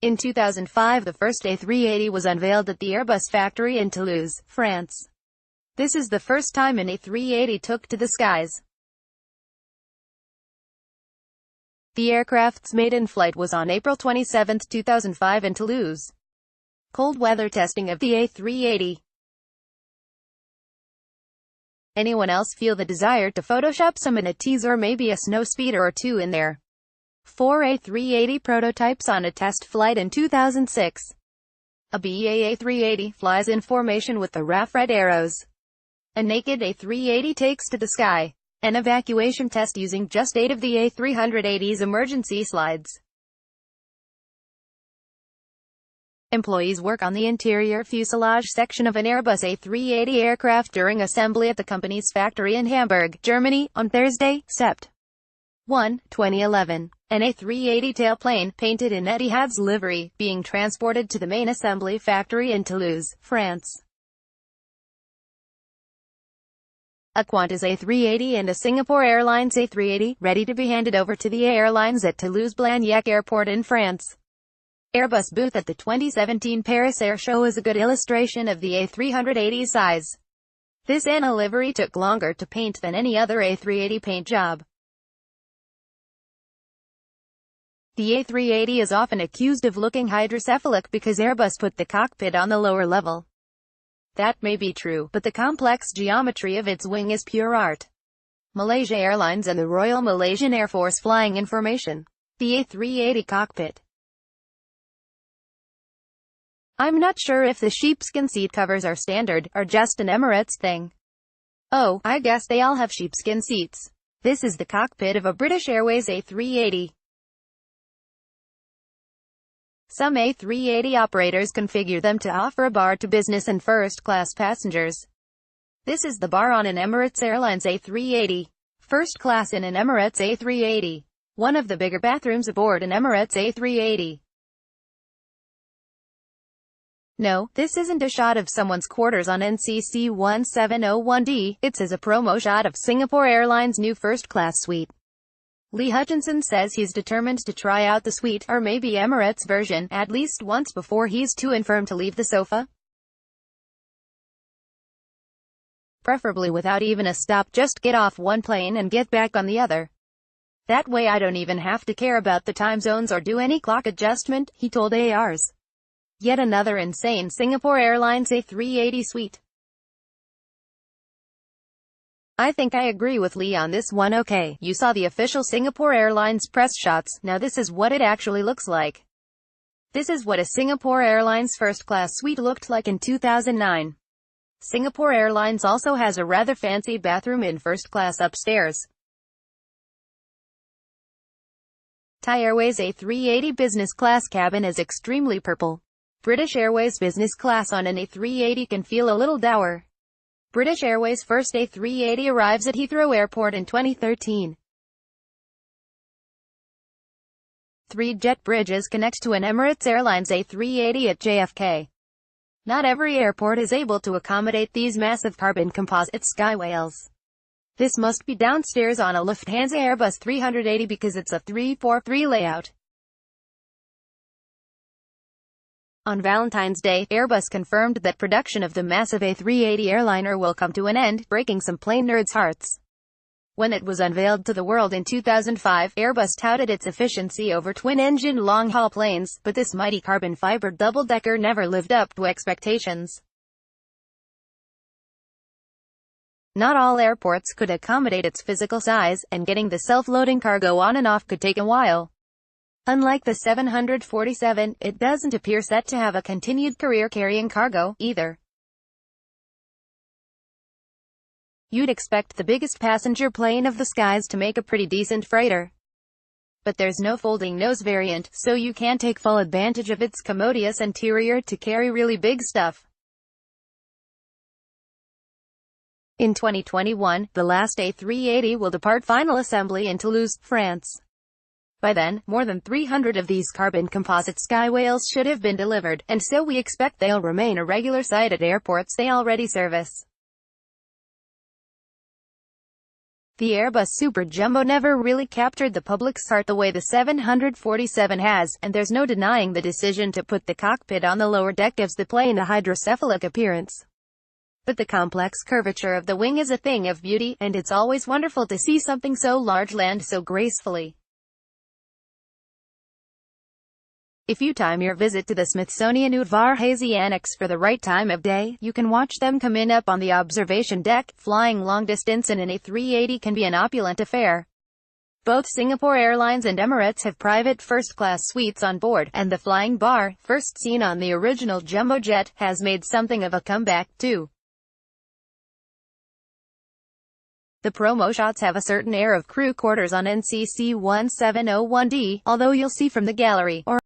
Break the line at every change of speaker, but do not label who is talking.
In 2005, the first A380 was unveiled at the Airbus factory in Toulouse, France. This is the first time an A380 took to the skies. The aircraft's maiden flight was on April 27, 2005 in Toulouse. Cold weather testing of the A380. Anyone else feel the desire to Photoshop some in a teaser or maybe a snow speeder or two in there? 4 A380 prototypes on a test flight in 2006. A BA A380 flies in formation with the RAF red arrows. A naked A380 takes to the sky. An evacuation test using just 8 of the A380's emergency slides. Employees work on the interior fuselage section of an Airbus A380 aircraft during assembly at the company's factory in Hamburg, Germany, on Thursday, Sept. 1, 2011. An A380 tailplane, painted in Etihad's livery, being transported to the main assembly factory in Toulouse, France. A Qantas A380 and a Singapore Airlines A380, ready to be handed over to the airlines at Toulouse-Blagnac Airport in France. Airbus booth at the 2017 Paris Air Show is a good illustration of the A380's size. This ANA livery took longer to paint than any other A380 paint job. The A380 is often accused of looking hydrocephalic because Airbus put the cockpit on the lower level. That may be true, but the complex geometry of its wing is pure art. Malaysia Airlines and the Royal Malaysian Air Force flying information. The A380 cockpit. I'm not sure if the sheepskin seat covers are standard, or just an Emirates thing. Oh, I guess they all have sheepskin seats. This is the cockpit of a British Airways A380. Some A380 operators configure them to offer a bar to business and first-class passengers. This is the bar on an Emirates Airlines A380. First class in an Emirates A380. One of the bigger bathrooms aboard an Emirates A380. No, this isn't a shot of someone's quarters on NCC 1701D, it's as a promo shot of Singapore Airlines' new first-class suite. Lee Hutchinson says he's determined to try out the suite, or maybe Emirates version, at least once before he's too infirm to leave the sofa. Preferably without even a stop, just get off one plane and get back on the other. That way I don't even have to care about the time zones or do any clock adjustment, he told ARS. Yet another insane Singapore Airlines A380 suite. I think I agree with Lee on this one. Okay, you saw the official Singapore Airlines press shots, now this is what it actually looks like. This is what a Singapore Airlines first-class suite looked like in 2009. Singapore Airlines also has a rather fancy bathroom in first class upstairs. Thai Airways A380 business class cabin is extremely purple. British Airways business class on an A380 can feel a little dour. British Airways' first A380 arrives at Heathrow Airport in 2013. 3 jet bridges connect to an Emirates Airlines A380 at JFK. Not every airport is able to accommodate these massive carbon composite sky whales. This must be downstairs on a Lufthansa Airbus 380 because it's a 343 layout. On Valentine's Day, Airbus confirmed that production of the massive A380 airliner will come to an end, breaking some plane nerds' hearts. When it was unveiled to the world in 2005, Airbus touted its efficiency over twin-engine long-haul planes, but this mighty carbon-fiber double-decker never lived up to expectations. Not all airports could accommodate its physical size, and getting the self-loading cargo on and off could take a while. Unlike the 747, it doesn't appear set to have a continued career carrying cargo, either. You'd expect the biggest passenger plane of the skies to make a pretty decent freighter. But there's no folding nose variant, so you can't take full advantage of its commodious interior to carry really big stuff. In 2021, the last A380 will depart final assembly in Toulouse, France. By then, more than 300 of these carbon composite sky whales should have been delivered, and so we expect they'll remain a regular sight at airports they already service. The Airbus Super Jumbo never really captured the public's heart the way the 747 has, and there's no denying the decision to put the cockpit on the lower deck gives the plane a hydrocephalic appearance. But the complex curvature of the wing is a thing of beauty, and it's always wonderful to see something so large land so gracefully. If you time your visit to the Smithsonian Udvar-Hazy Annex for the right time of day, you can watch them come in up on the observation deck. Flying long distance in an A380 can be an opulent affair. Both Singapore Airlines and Emirates have private first-class suites on board, and the flying bar, first seen on the original jumbo jet, has made something of a comeback, too. The promo shots have a certain air of crew quarters on NCC 1701D, although you'll see from the gallery, or